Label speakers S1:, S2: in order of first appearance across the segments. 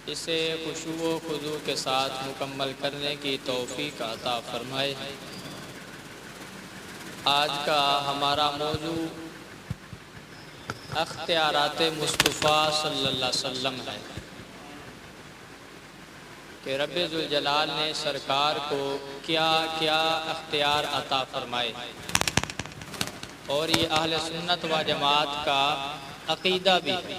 S1: इसे खुशू व खुजू के साथ मुकम्मल करने की तौफीक अता फरमाए। आज का हमारा मौजू अख्तियारात मुस्तफ़ा सल्लल्लाहु अलैहि वसल्लम है कि रब्बे जुल जलाल ने सरकार को क्या क्या अख्तियार अता फरमाए। और ये अहले सुन्नत व जमात का अक़ीदा भी है,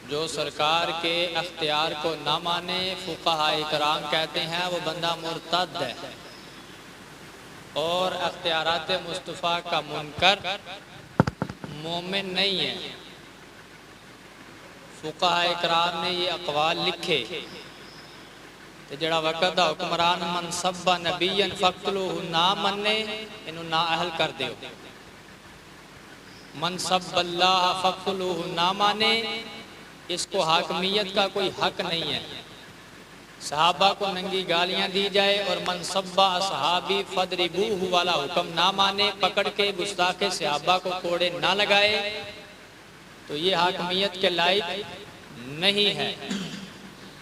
S1: जो सरकार के अख्तियार को ना माने फ़ुक़हा इकराम कहते हैं वो बंदा मुर्तद है और अख्तियारात मुस्तफ़ा का मुनकर मोमिन नहीं है। फ़ुक़हा इकराम ने ये अक़वाल लिखे तो जड़ा वक़्त दा हुक्मरान मन सब्बा नबीयन फ़क़्तलूहु ना मन्ने इनू ना अहल कर दो। मन सब्बल्लाह फ़क़्तलूहु ना माने इसको हाकमियत का कोई हक नहीं है। सहाबा को नंगी गालियां दी जाए और मनसब्बा सहाबी फदरिबूहु वाला हुक्म ना माने, पकड़ के गुस्ताखे सहाबा को कोड़े ना लगाए तो ये हाकमियत के लायक नहीं है,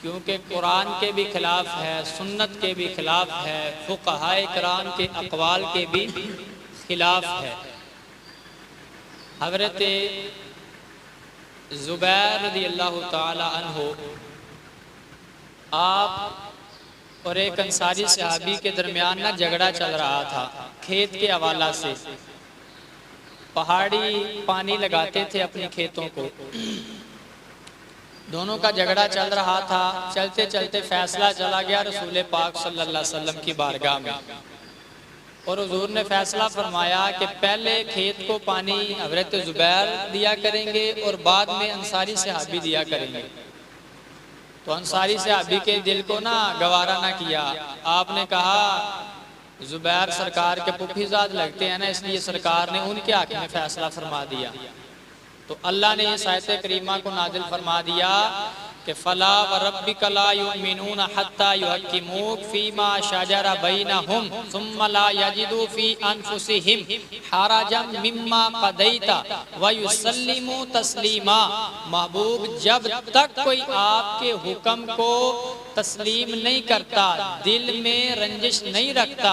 S1: क्योंकि कुरान के भी खिलाफ है, सुन्नत के भी खिलाफ है, फ़ुक़हा इकराम के अक़वाल के भी खिलाफ है। हज़रत ज़ुबैर रज़ियल्लाहु ताला अन्हु आप और एक अंसारी सहाबी के दरमियान ना झगड़ा चल रहा था खेत के हवाला से। पहाड़ी पानी लगाते थे अपने खेतों को, दोनों का झगड़ा चल रहा था। चलते चलते फैसला चला गया रसूल पाक सल्लल्लाहु अलैहि वसल्लम की बारगाह में और हुजूर ने फैसला फरमाया कि पहले खेत को पानी हज़रत ज़ुबैर दिया करेंगे और बाद में अंसारी सहाबी दिया करेंगे। तो अंसारी सहाबी के दिल को ना गवारा ना किया। आपने कहा ज़ुबैर सरकार के पुफीजाद लगते हैं ना, इसलिए सरकार ने उनके हक़ में फैसला फरमा दिया। तो अल्लाह ने इस आयत करीमा को नाजिल फरमा दिया कि फला व रब्बिका ला युमिनून हत्ता युहक्किमूक फीमा शजरा बैनहुम सुम्मा ला यजिदू फी अनफुसिहिम हरजम मिम्मा क़दैता व युसल्लिमू तस्लीमा। महबूब, जब तक कोई आपके हुक्म को तस्लीम नहीं करता, दिल में रंजिश नहीं रखता,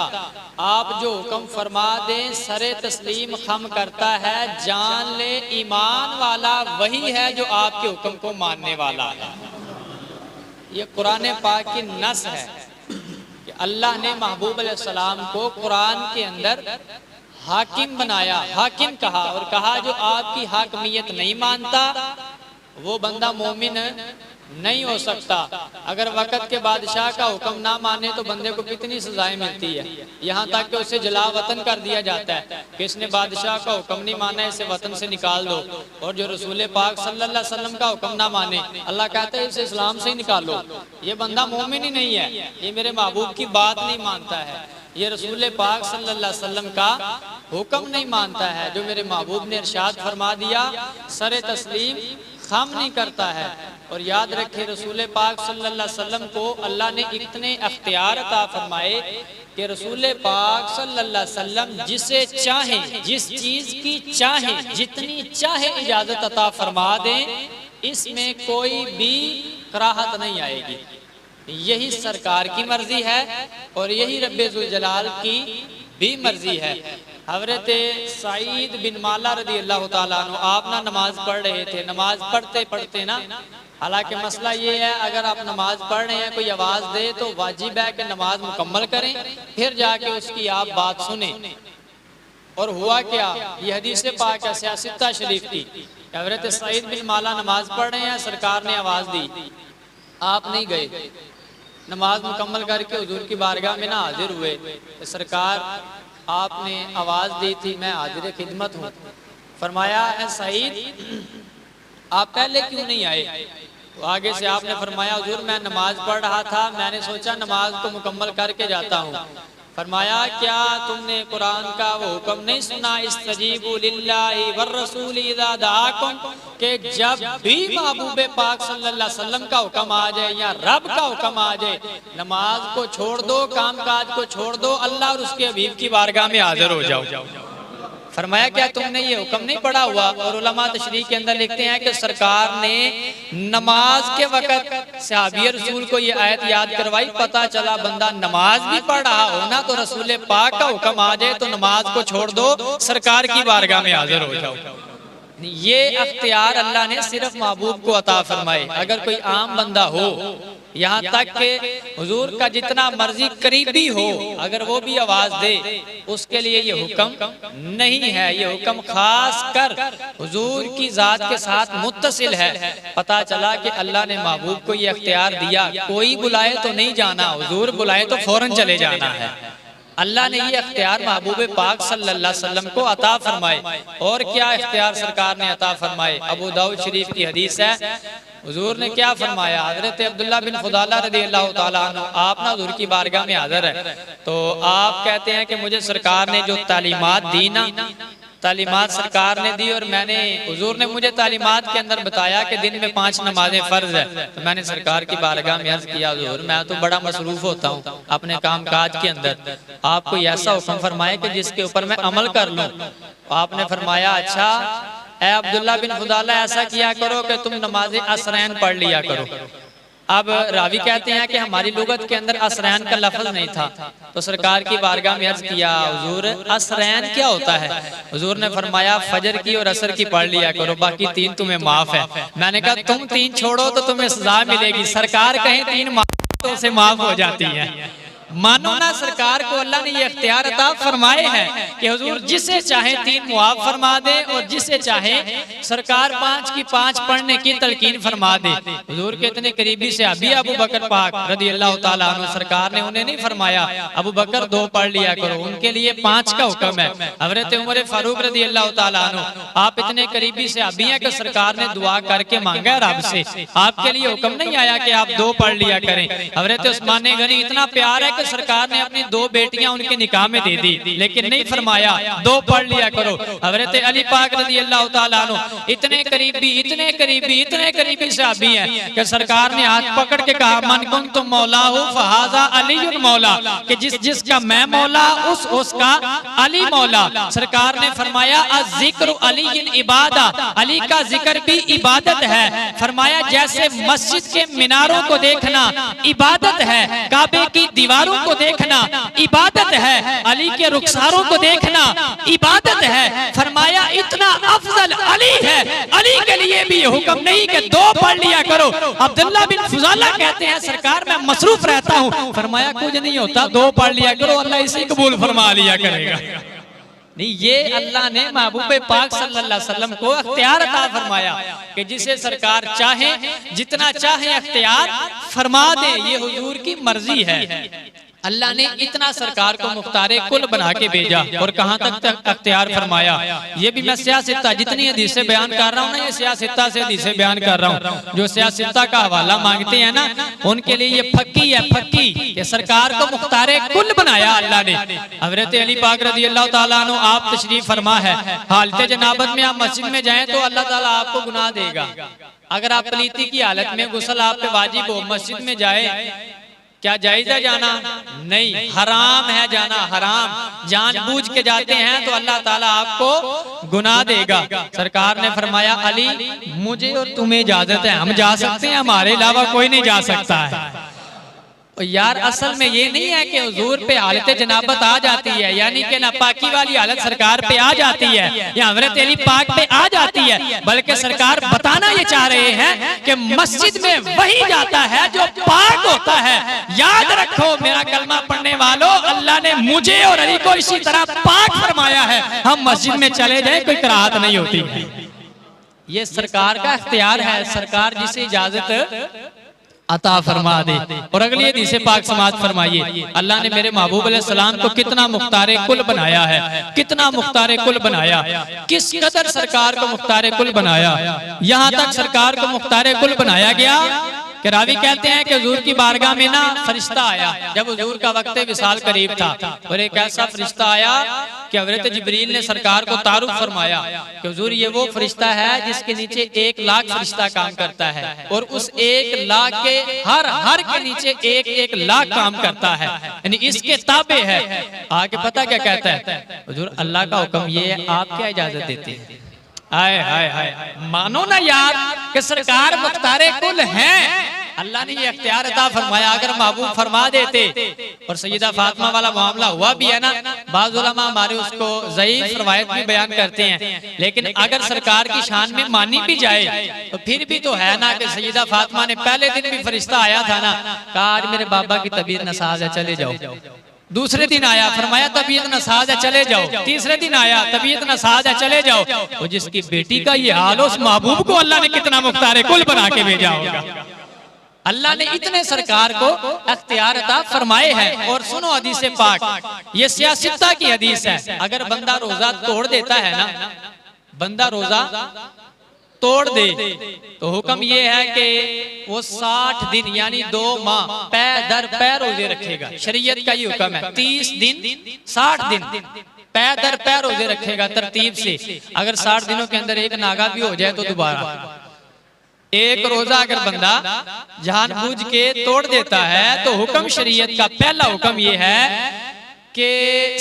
S1: आप जो हुक्म फरमा दें सरे तस्लीम खम करता है, जान ले ईमान वाला वही है जो आपके हुक्म को मानने वाला है। ये कुरान पाक की नस है कि अल्लाह ने महबूब अलैहिस्सलाम को कुरान के अंदर हाकिम बनाया, हाकिम कहा और कहा जो आपकी हाकमियत नहीं मानता वो बंदा मोमिन नहीं हो सकता। अगर वक़्त के बादशाह का हुक्म ना माने तो बंदे को कितनी सजाएं मिलती है, यहाँ तक कि उसे जला वतन कर दिया जाता है कि इसने बादशाह का हुक्म नहीं माना, इसे वतन से निकाल दो। और जो रसूल पाक सल्लल्लाहु अलैहि वसल्लम का हुक्म ना माने, अल्लाह कहता है इसे इस्लाम से ही निकालो, ये बंदा मोमिन ही नहीं है, ये मेरे महबूब की बात नहीं मानता है, ये रसूल पाक सल्लल्लाहु अलैहि वसल्लम का हुक्म नहीं मानता है। जो मेरे महबूब ने इरशाद फरमा दिया सरे तस्लीम खम नहीं करता है। और याद रखे रसूल पाक सल्लल्लाहु अलैहि वसल्लम को अल्लाह ने इतने अख्तियार अता फरमाए कि रसूल पाक सल्लल्लाहु अलैहि वसल्लम जिसे चाहे, जिस चीज की चाहे, जितनी चाहे इजाजत अता फरमा दें, इसमें कोई भी कराहत नहीं आएगी। यही सरकार की मर्जी है और यही रब्बे जुल जलाल की भी मर्जी है। हज़रत सईद बिन माला रज़ियल्लाहु ताला अन्हु आप ना नमाज पढ़ रहे थे, नमाज पढ़ते पढ़ते ना, हालांकि मसला ये है अगर आप नमाज पढ़ रहे हैं कोई आवाज़ दे तो वाजिब है कि नमाज मुकम्मल करें, फिर जाके उसकी आप बात सुने। और हुआ क्या, ये हदीस पाक है सियासत्ता शरीफ की। हज़रत सईद बिन माला नमाज पढ़ रहे हैं, सरकार ने आवाज़ दी, आप नहीं गए, नमाज मुकम्मल करके हुजूर की बारगाह में ना हाजिर हुए। तो सरकार आपने आवाज़ दी थी मैं हाजिर खिदमत हूँ। फरमाया सईद आप पहले क्यों नहीं आए? तो आगे से आपने फरमाया हुजूर मैं नमाज पढ़ रहा था, मैंने सोचा नमाज को मुकम्मल करके जाता हूँ। फरमाया क्या तुमने कुरान का वो हुक्म नहीं सुना इस्तजीबू लिल्लाहि वर रसूली इज़ा दआकुम, कि जब भी महबूब पाक सल्लल्लाहु अलैहि वसल्लम का हुक्म आ जाए या रब का हुक्म आ जाए, नमाज को छोड़ दो, काम काज को छोड़ दो, अल्लाह और उसके हबीब की बारगाह में हाजिर हो जाओ। फरमाया क्या तुमने ये हुक्म नहीं पढ़ा हुआ? और उलमा तशरीह के अंदर लिखते हैं कि सरकार ने नमाज के वक़्त सहाबी रसूल को ये आयत याद करवाई। पता चला बंदा नमाज भी पढ़ रहा हो ना तो रसूल पाक का हुक्म आ जाए तो नमाज को छोड़ दो, सरकार की बारगाह में हाजिर हो जाओ। ये अख्तियार अल्लाह ने सिर्फ महबूब को अता फरमाए। अगर कोई आम बंदा हो, यहाँ तक के हुजूर का जितना मर्जी करीबी हो, अगर वो भी आवाज दे, उसके लिए ये हुक्म नहीं है। ये हुक्म खास कर हुजूर की जात के साथ मुत्तसिल है। पता चला कि अल्लाह ने महबूब को ये अख्तियार दिया, कोई बुलाए तो नहीं जाना, हुजूर बुलाए तो फौरन चले जाना है। अल्लाह ने ये अख्तियार महबूब पाक सल्लल्लाहु अलैहि वसल्लम को अता फरमाए। और क्या इख्तियार सरकार ने अता फरमाए? अबू दाऊद शरीफ की हदीस है, हुजूर ने क्या फरमाया? हजरत अब्दुल्ला बिन खुदाला रज़ियल्लाहु ताला अन्हु आप ना हुजूर की बारगाह में हाजिर है, तो आप कहते हैं कि मुझे सरकार ने जो तालीमात दी ना, तालीमात सरकार ने दी और मैंने, हुजूर ने मुझे तालीमात के अंदर बताया कि दिन में 5 नमाजें फर्ज है। तो मैंने सरकार की बारगाह में अर्ज किया, हुजूर मैं तो बड़ा मसरूफ होता हूँ अपने काम काज के अंदर, आप कोई ऐसा हुक्म फरमाए कि जिसके ऊपर मैं अमल कर लूँ। आपने फरमाया अच्छा ए अब्दुल्ला बिन खुदाला, ऐसा किया करो कि तुम नमाज असरैन पढ़ लिया करो। अब रावी कहते हैं कि हमारी लुगत के अंदर असरैन का लफ्ज नहीं था, तो सरकार की बारगाह में अर्ज किया, हुजूर असरैन क्या होता है? हुजूर ने फरमाया फजर की और असर की पढ़ लिया करो, बाकी 3 तुम्हें माफ है। मैंने कहा तुम 3 छोड़ो तो तुम्हें सजा मिलेगी, सरकार कहें 3 माफ तो उसे माफ हो जाती है। मानो ना सरकार को अल्लाह ने ये इख्तियार अता फरमाए हैं कि हुजूर जिसे चाहे 3 मुआफ फरमा दे और जिसे चाहे सरकार 5 की 5 पढ़ने की तलकीन फरमा दे। हुजूर के इतने करीबी से अभी अबू बकर पाक रज़ियल्लाहु ताला अन्हु, सरकार ने उन्हें नहीं फरमाया अबू बकर 2 पढ़ लिया करो, उनके लिए 5 का हुक्म है। हज़रत उमर फारूक रज़ियल्लाहु ताला अन्हु आप इतने करीबी से अभी हैं कि सरकार ने दुआ करके मांगा रब से, आपके लिए हुक्म नहीं आया कि आप 2 पढ़ लिया करें। हज़रत उस्मान गनी इतना प्यार है सरकार ने अपनी 2 बेटियां उनके निकाह में दे दी, लेकिन नहीं फरमाया 2 पढ़ लिया करो। हज़रत अली पाक रज़ियल्लाहु ताला अन्हु इतने करीबी सहाबी हैं कि सरकार ने हाथ पकड़ के कहा मन कुन्तु मौलाहु फहाज़ा अलीयुन मौला, कि जिसका मैं मौला उसका अली मौला। सरकार ने फरमाया अज़्ज़िक्रु अलीयुन इबादा, अली का जिक्र भी इबादत है। फरमाया जैसे मस्जिद के मीनारों को देखना इबादत है, काबे की दीवारों को देखना इबादत है, अली के रुखसारों को देखना इबादत है। फरमाया इतना अफजल अली है, अली के लिए भी हुक्म नहीं कि 2 पढ़ लिया करो। अब्दुल्ला बिन फुजाला कहते हैं सरकार मैं मसरूफ रहता हूँ, फरमाया कुछ नहीं होता 2 पढ़ लिया करो, अल्लाह इसे कबूल फरमा लिया करेगा। नहीं, ये अल्लाह ने महबूब पाक सल्लल्लाहु अलैहि वसल्लम को अख्तियार अता फरमाया कि जिसे सरकार चाहे जितना चाहे अख्तियार फरमा दे, ये हुजूर की मर्जी है। अल्लाह ने इतना सरकार को मुख्तारे कुल बना के भेजा और कहां तक अख्तियार फरमाया। ये भी मैं सियासत्ता जितनी हदीसें बयान कर रहा हूँ ना, ये सियासत्ता से हदीसें बयान कर रहा हूँ। जो सियासत्ता का हवाला मांगते हैं ना, उनके लिए ये फक्की है, फक्की कि सरकार को मुख्तारे कुल बनाया अल्लाह ने। हज़रत अली पाक रज़ियल्लाहु ताला अन्हु आप तशरीफ फरमा है, हालत जनाबत में आप मस्जिद में जाएं तो अल्लाह ताला आपको गुनाह देगा। अगर आप पलीती की हालत में गुस्ल आप पे वाजिब हो, मस्जिद में जाए, क्या जायज़ है जाना? नहीं, हराम है जाना, हराम। जानबूझ के जाते हैं तो अल्लाह ताला आपको गुनाह देगा। सरकार ने फरमाया अली मुझे और तुम्हें इजाजत है, हम जा सकते हैं, हमारे अलावा कोई नहीं जा सकता है। यार असल में ये नहीं है कि हुजूर पे हालत जनाबत आ जाती है, यानी कि नापाकी वाली हालत सरकार पे आ जाती है या हज़रत अली पाक पे आ जाती है, बल्कि सरकार बताना ये चाह रहे हैं कि मस्जिद में वही जाता है जो पाक होता है। याद रखो मेरा कलमा पढ़ने वालों, अल्लाह ने मुझे और अली को इसी तरह पाक फरमाया है। हम मस्जिद में चले जाए कोई कराहत नहीं होती। ये सरकार का इख्तियार है, सरकार जिसे इजाजत अता फरमा दे। और अगली हदीस पाक समाज फरमाइए, अल्लाह ने मेरे महबूब अलैहिस्सलाम को कितना मुख्तारे कुल बनाया है, कितना मुख्तारे कुल बनाया, किस कदर सरकार को मुख्तारे कुल बनाया। यहाँ तक सरकार को मुख्तारे कुल बनाया गया कि रावी कहते हैं कि हुजूर की बारगाह में ना फरिश्ता आया जब हुजूर का वक्त विसाल करीब था, और एक ऐसा फरिश्ता आया कि हज़रत जिब्रील ने सरकार को तारुफ फरमाया कि हुजूर ये वो फरिश्ता है जिसके नीचे 1 लाख फरिश्ता काम करता है, और उस 1 लाख के हर के नीचे 1 लाख काम करता है, यानी इसके ताबे है। आगे पता क्या कहता है, हुजूर अल्लाह का हुक्म ये है, आप क्या इजाजत देते हैं? हाय हाय हाय, मानो ना यार कि सरकार मुख्तारे कुल हैं। अल्लाह ने ये अख्तियार अता फरमाया, अगर महबूब फरमा देते। और सैयदा फातिमा वाला मामला हुआ भी है ना, बाज़ उलमा हमारे उसको ज़ईफ़ रवायत भी बयान करते हैं, लेकिन अगर सरकार की शान में मानी भी जाए तो फिर भी तो है ना कि सैयदा फातिमा ने पहले दिन भी फरिश्ता आया था ना, कहा आज मेरे बाबा की तबीयत नासाज है, चले जाओ। दूसरे दिन आया, फरमाया तबीयत नासाज है, चले जाओ। तीसरे दिन आया, तबीयत नासाज है, चले जाओ। वो जिसकी बेटी का ये हाल, उस महबूब को अल्लाह ने कितना मुख्तार कुल बना के भेजा होगा। अल्लाह ने इतने सरकार को अख्तियार अता फरमाए हैं। और सुनो हदीस पाक, ये सियासत्ता की हदीस है। अगर बंदा रोजा तोड़ देता है ना, बंदा रोजा तोड़ दे तो हुक्म ये है कि वो 60 दिन यानी 2 माह पै दर पै रोजे रखेगा। शरीयत का ये हुक्म है, 30 दिन 60 दिन पै दर पै रोजे रखेगा तरतीब से। अगर 60 दिनों के अंदर एक नागा भी हो जाए तो दोबारा एक रोजा अगर बंदा जानबूझ के तोड़ देता है तो हुक्म शरीयत का पहला हुक्म ये है कि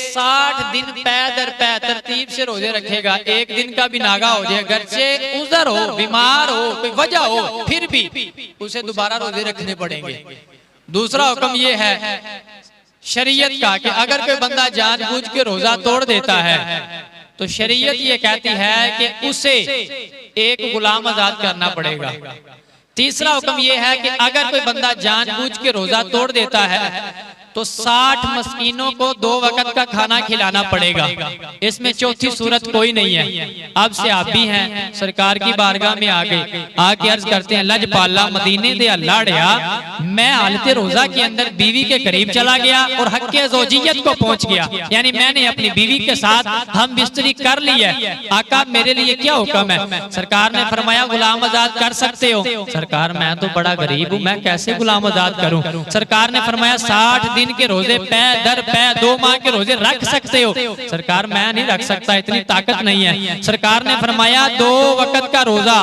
S1: 60 दिन पै दर पै तरतीब से रोजे रखेगा। एक दिन का भी नागा हो जाए, अगरचे उज़र हो, बीमार हो, कोई वजह हो, फिर भी उसे दोबारा रोजे रखने पड़ेंगे। दूसरा हुक्म ये है शरीयत का कि अगर कोई बंदा जानबूझ के रोजा तोड़ देता है तो शरीयत ये कहती है कि उसे एक गुलाम आजाद करना पड़ेगा। तीसरा हुक्म ये है कि अगर कोई बंदा जानबूझ के रोजा तोड़ देता है तो 60 मस्कीनों को 2 वक्त का खाना खिलाना पड़ेगा। इसमें चौथी सूरत कोई नहीं है। अब से आप भी हैं, सरकार की बारगाह में आ गए, आके अर्ज करते हैं लजपाला मदीने दे लाड़िया, मैं हालते रोजा के अंदर बीवी के करीब चला गया और हक़्क़े ज़ौजियत को पहुंच गया, यानी मैंने अपनी बीवी के साथ हम बिस्तरी कर ली है। आका मेरे लिए क्या हुक्म है? सरकार ने फरमाया गुलाम आजाद कर सकते हो। सरकार मैं तो बड़ा गरीब हूँ, मैं कैसे गुलाम आजाद करूँ? सरकार ने फरमाया 60 दिन के रोजे पै दर पै 2 माह के रोजे रख सकते हो। सरकार मैं नहीं रख सकता, इतनी ताकत नहीं है। सरकार ने फरमाया 2 वक्त का रोजा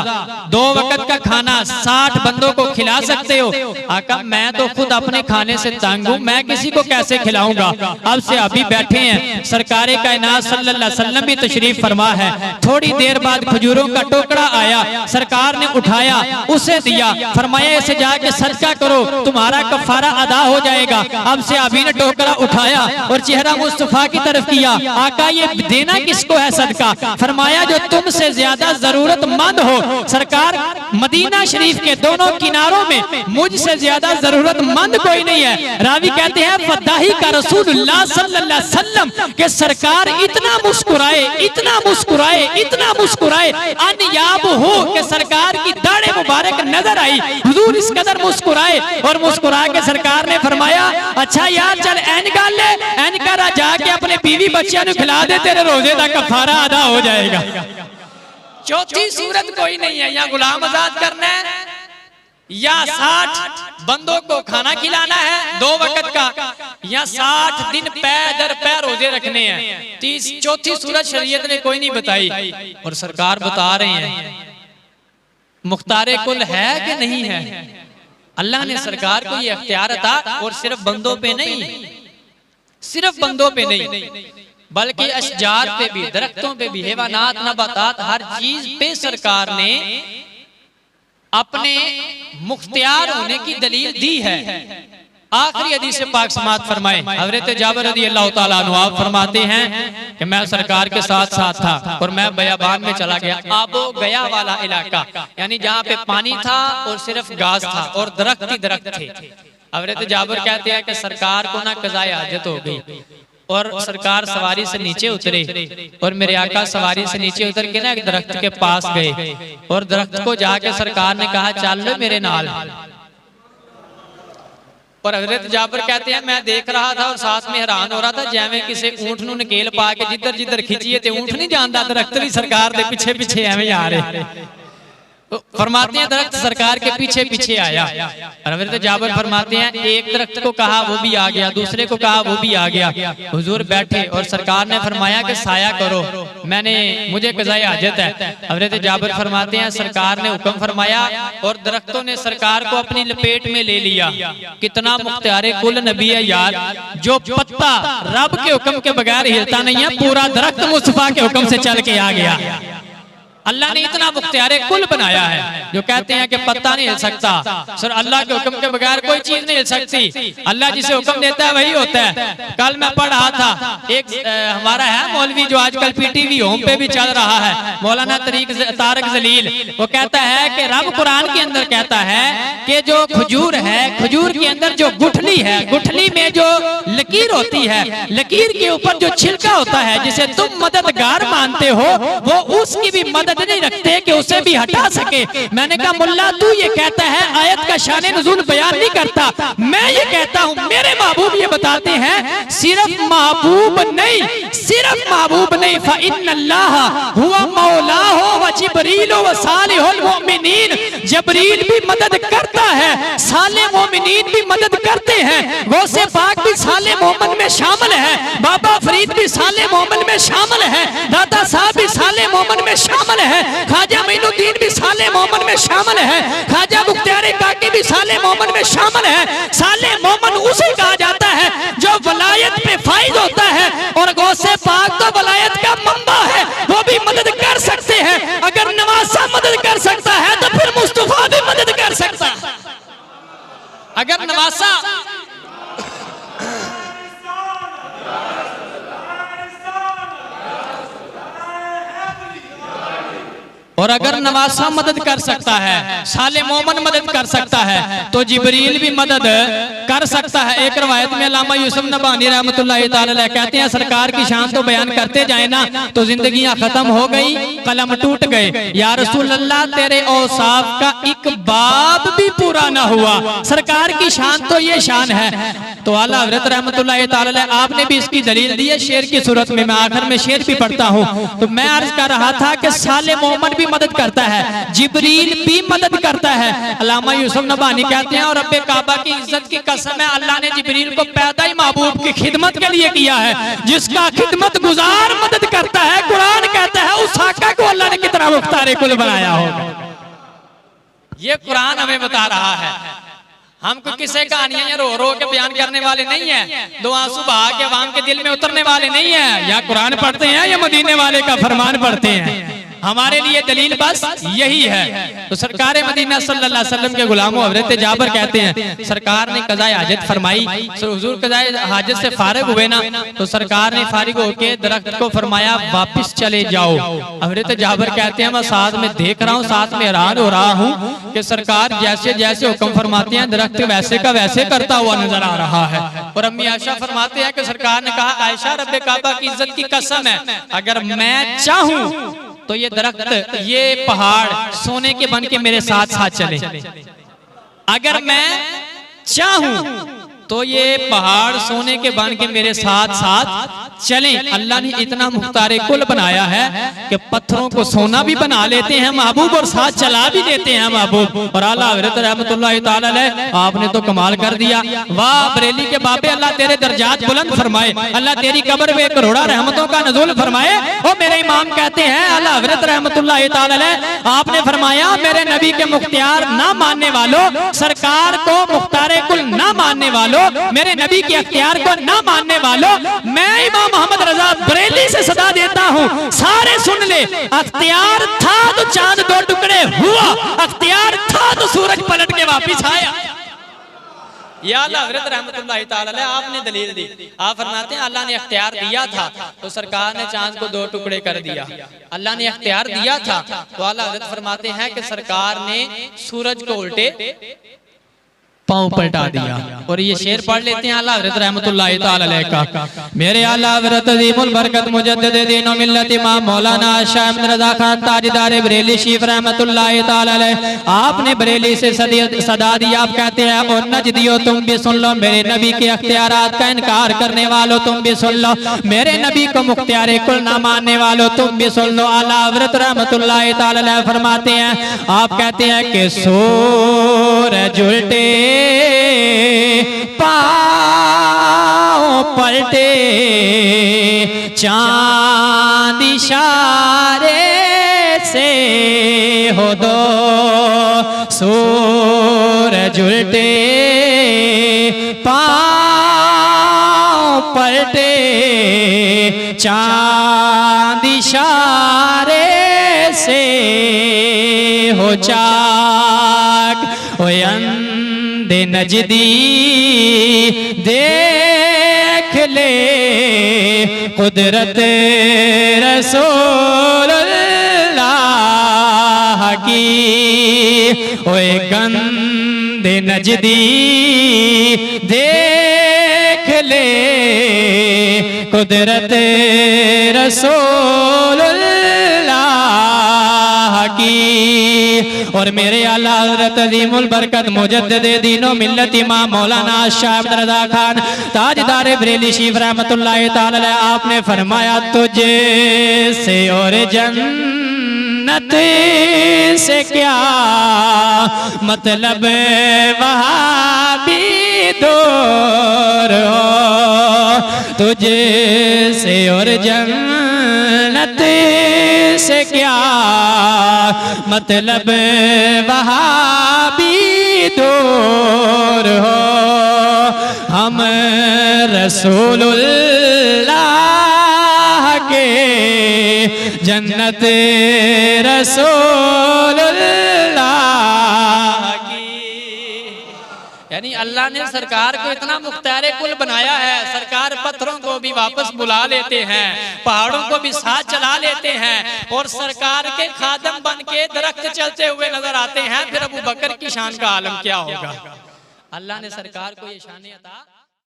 S1: 2 वक्त का खाना 60 बंदों को खिला सकते हो। आका मैं तो खुद अपने खाने से तंग हूँ, मैं किसी को कैसे खिलाऊंगा? अब से अभी बैठे हैं, सरकारे कायनात सल्लल्लाहु अलैहि वसल्लम भी तशरीफ फरमा है। थोड़ी देर बाद खजूरों का टोकरा आया, सरकार ने उठाया, उसे दिया, फरमाया इसे जाके सदका करो, तुम्हारा कफारा अदा हो जाएगा। अब से अभी ने टोकरा उठाया और चेहरा मुस्तफा की तरफ किया, आका ये देना किसको है सदका? फरमाया जो तुमसे ज्यादा जरूरतमंद हो। सरकार मदीना शरीफ के दोनों किनारों में मुझसे ज्यादा जरूरतमंद कोई नहीं है। रावी कहते हैं फदाही का रसूलुल्लाह सल्लल्लाहु अलैहि वसल्लम के सरकार इतना मुस्कुराए, इतना मुस्कुराए, इतना मुस्कुराए, अनयाब हो कि सरकार की दाढ़े मुबारक नजर आई। हुजूर इस कदर मुस्कुराए और मुस्कुरा के सरकार ने फरमाया अच्छा यार चल एनका ले, एनका जाके अपने बीवी बच्चियों को खिला दे, तेरे रोजे का कफारा अदा हो जाएगा। चौथी सूरत कोई नहीं है, या गुलाम आजाद करना है या 60 बंदों को खाना खिलाना है 2 वक्त का, या 60 दिन पै दर पै रोजे रखने हैं। चौथी सूरत शरीयत ने कोई नहीं बताई और सरकार बता रहे हैं मुख्तारे कुल है कि नहीं है। अल्लाह ने सरकार को ये अख्तियार अता, और सिर्फ बंदों पे नहीं, सिर्फ बंदों पे नहीं बल्कि अशजार पे भी, दरख्तों पे भी, हैवानात नबातात हर चीज पे सरकार ने अपने मुख्तियार होने की दलील दी है। आखिरी हदीस पाक समात फरमाए, हज़रत जाबिर रज़ियल्लाहु ताला अन्हु आप फरमाते हैं कि मैं सरकार के साथ साथ था और मैं बयाबान में चला गया। आबो गया वाला इलाका, यानी जहाँ पे पानी था और सिर्फ घास था और दरख्त ही दरख्त थे। हज़रत जाबिर कहते हैं कि सरकार को ना कज़ाए हाजत हो गई और सरकार सवारी से नीचे उतरे और मेरे आका सवारी से नीचे उतर के ना एक दरख्त के पास गए और दरख्त को जाके सरकार ने कहा चल लो मेरे नाल। और हजरत जाबिर कहते हैं मैं देख रहा था और साथ में हैरान हो रहा था, जैवे किसी ऊंट नूं नकेल पा के जिधर जिधर खिंचीए ते ऊंट नहीं जांदा, दरख्त भी सरकार दे पिछे पिछे एवें आ रहे। फरमाते हैं दरख्त सरकार के पीछे पीछे आया। और हज़रत जाबिर फरमाते हैं एक दरख्त को कहा वो भी आ गया, दूसरे को कहा वो भी आ गया। हुजूर बैठे और सरकार ने फरमाया कि साया करो, मुझे कज़ाए हाजत है। हज़रत जाबिर फरमाते हैं सरकार ने हुक्म फरमाया और दरख्तों ने सरकार को अपनी लपेट में ले लिया। कितना मुख्तियार कुल नबी है यार, जो पत्ता रब के हुक्म के बगैर हिलता नहीं है, पूरा दरख्त मुस्तफा के हुक्म से चल के आ गया। अल्लाह ने इतना मुख्तियारे कुल बनाया है। जो कहते हैं कि पत्ता नहीं हिल सकता, सर अल्लाह के हुक्म के बगैर कोई चीज नहीं हिल सकती। अल्लाह जिसे हुक्म देता है वही होता है। कल मैं पढ़ रहा था, एक हमारा है मौलवी जो आजकल पीटीवी होम पे भी चल रहा है, मौलाना तारक जलील, वो कहता है कि रब कुरान के अंदर कहता है कि जो खजूर है, खजूर के अंदर जो गुठली है, गुठली में जो लकीर होती है, लकीर के ऊपर जो छिलका होता है जिसे तुम मददगार मानते हो, वो उसकी भी मदद नहीं रखते कि उसे भी हटा सके। मैंने कहा मुल्ला तू ये कहता है आयत का शान नुज़ूल बयान नहीं करता, मैं ये कहता हूँ मेरे महबूब ये बताते हैं सिर्फ महबूब नहीं, सिर्फ महबूब नहीं, फ़इन्नल्लाह हुवा मौलाहु व जिब्रील व सालिहुल मुमिनीन, जिब्रील भी मदद करता है, साले मोमिनीन भी मदद करते हैं, गौसे पाक भी साले मोमन में शामिल है, बाबा फरीद भी साले मोमन में शामिल है, दादा साहब भी साले मोमन में शामिल है, ख्वाजा मोइनुद्दीन भी साले मोमन में शामिल है, ख्वाजा मुख्तियार काकी भी साले मोमन में शामिल है। साले मोमन उसे कहा जाता है जो वलायत पे फाइज होता है, और गौसे पाक तो वलायत का मंबा है, वो भी मदद कर सकते हैं। अगर नवासा मदद कर सकता है तो फिर मुस्तफा भी मदद कर सकता है। अगर नवासा और अगर नवासा मदद कर सकता है, साले मोमन मदद कर सकता है, तो जिब्रील भी मदद कर सकता है। एक रवायत में अल्लामा यूसुफ नबानी रहमतुल्लाह तआला अलैह कहते हैं सरकार की शान तो बयान करते जाए ना तो जिंदगियां खत्म हो गई, कलम टूट गए। या रसूल अल्लाह तेरे औसाफ का एक बाब भी पूरा ना हुआ, सरकार की शान तो ये शान है। तो आला हज़रत रहमतुल्लाह तआला अलैह आपने भी इसकी दलील दी है शेर की सूरत में। मैं आखिर में शेर भी पढ़ता हूँ। तो मैं अर्ज कर रहा था कि साले मोमन भी मदद करता है, जिब्रील भी मदद करता है। अल्लामा यूसुफ नबानी कहते हैं और रब्बे काबा की इज्जत की कसम है अल्लाह ने जिब्रील को पैदा ही महबूब की खिदमत के लिए किया है। जिसका खिदमत गुजार मदद करता है, कुरान कहता है उस आका को अल्लाह ने कितना मुख्तार कुल बनाया होगा। ये कुरान हमें बता रहा है। हम कोई किसे कहानियां रो रो के बयान करने वाले नहीं है, दो आंसू बहा के अवाम के दिल में उतरने वाले नहीं है। या कुरान पढ़ते हैं या मदीने वाले का फरमान पढ़ते हैं। हमारे लिए दलील बस यही है। तो सरकार मदीना सल्लल्लाहु अलैहि वसल्लम के गुलामों हज़रत जाबिर कहते हैं सरकार ने कज़ाए हाजत फरमाई, हुजूर कज़ाए हाजत से फारिग हुए ना तो सरकार ने फारिग होके दरख्त को फरमाया वापस चले जाओ। हज़रत जाबिर कहते हैं मैं साथ में देख रहा हूँ, साथ में हैरान हो रहा हूँ कि सरकार जैसे जैसे हुक्म फरमाते हैं दरख्त वैसे का वैसे करता हुआ नजर आ रहा है। और अम्मी आयशा फरमाते हैं कि सरकार ने कहा आयशा रब्बे काबा की इज्जत की कसम है अगर मैं चाहूं तो ये दरख्त ये पहाड़ सोने के बन के मेरे साथ साथ चले। अगर मैं चाहूं तो ये पहाड़ सोने के बन के मेरे साथ साथ चले। अल्लाह ने इतना मुख्तार कुल बनाया है कि पत्थरों को सोना भी बना लेते हैं महबूब और साथ चला भी देते हैं महबूब। और आला हज़रत रहमतुल्लाह तआला अलैह आपने तो कमाल कर दिया। वाह बरेली के बाबे अल्लाह तेरे दर्जात बुलंद फरमाए, अल्लाह तेरी कब्र में करोड़ा रहमतों का नुज़ूल फरमाए। और मेरे इमाम कहते हैं आला हज़रत रहमतुल्लाह तआला अलैह आपने फरमाया मेरे नबी के मुख्तियार ना मानने वालों, सरकार को मुख्तार कुल ना मानने वालों, मेरे नबी के अख्तियार को ना मानने वालों, मैं इमाम मोहम्मद रजा बरेली से सदा देता हूँ सारे सुन ले। अख्तियार था तो चांद दो टुकड़े हुआ, अख्तियार था तो सूरज पलट के वापिस आया। या हज़रत रहमतुल्लाह तआला अलैह आपने दलील दी। आप फरमाते हैं अल्लाह ने अख्तियार दिया था तो सरकार ने चांद को दो टुकड़े कर दिया। अल्लाह ने अख्तियार दिया था तो आला हज़रत फरमाते हैं कि सरकार ने सूरज को उल्टे पाँव पलटा दिया। और ये शेर पढ़ लेते हैं आला हज़रत रहमतुल्लाहि तआला अलैह का। मेरे आला हज़रत अज़ीमुल बरकत मुजद्दिद दीन व मिल्लत इमाम मौलाना शाह अहमद रज़ा खान ताजदार बरेली शरीफ रहमतुल्लाहि तआला अलैह, आपने बरेली से सदा दी। आप कहते हैं और नजदियो तुम भी सुन लो, मेरे नबी के अख्तियारात का इनकार करने वालों तुम भी सुन लो, मेरे नबी को मुख्तियारे कुल ना मानने वालों तुम भी सुन लो। आला हज़रत रहमतुल्लाहि तआला अलैह फरमाते हैं, आप कहते हैं कि सूरज उल्टे पाँव पलटे चांद इशारे से हो दो, सूरज उल्टे पाँव पलटे चांद इशारे से हो चाक। ओ दे नजदी देख ले कुदरत रसूलुल्लाह की, ओए गंदे नजदी देख ले कुदरत रसूलुल्लाह की। और मेरे आला हज़रत अज़ीमुल बरकत मुजद्दिद दीन व मिल्लत इमाम मौलाना शाह अहमद रज़ा खान ताजदार बरेली शरीफ रहमतुल्लाहि तआला अलैह, आपने फरमाया तुझे से और जन्नत से क्या मतलब वहाँ भी दूर हो, तुझे से और जन्नत से क्या मतलब वहाँ भी दूर हो, हम रसूलुल्लाह के जन्नत रसूलुल्लाह की। यानी अल्लाह ने सरकार को इतना मुख्तारे कुल बनाया है, सरकार पत्थरों को भी वापस बुला लेते हैं, पहाड़ों को भी साथ चला लेते हैं, और सरकार के खादम बन के दरख्त चलते हुए नजर आते हैं। फिर अबू बकर की शान का आलम क्या होगा। अल्लाह ने सरकार को ये शान अता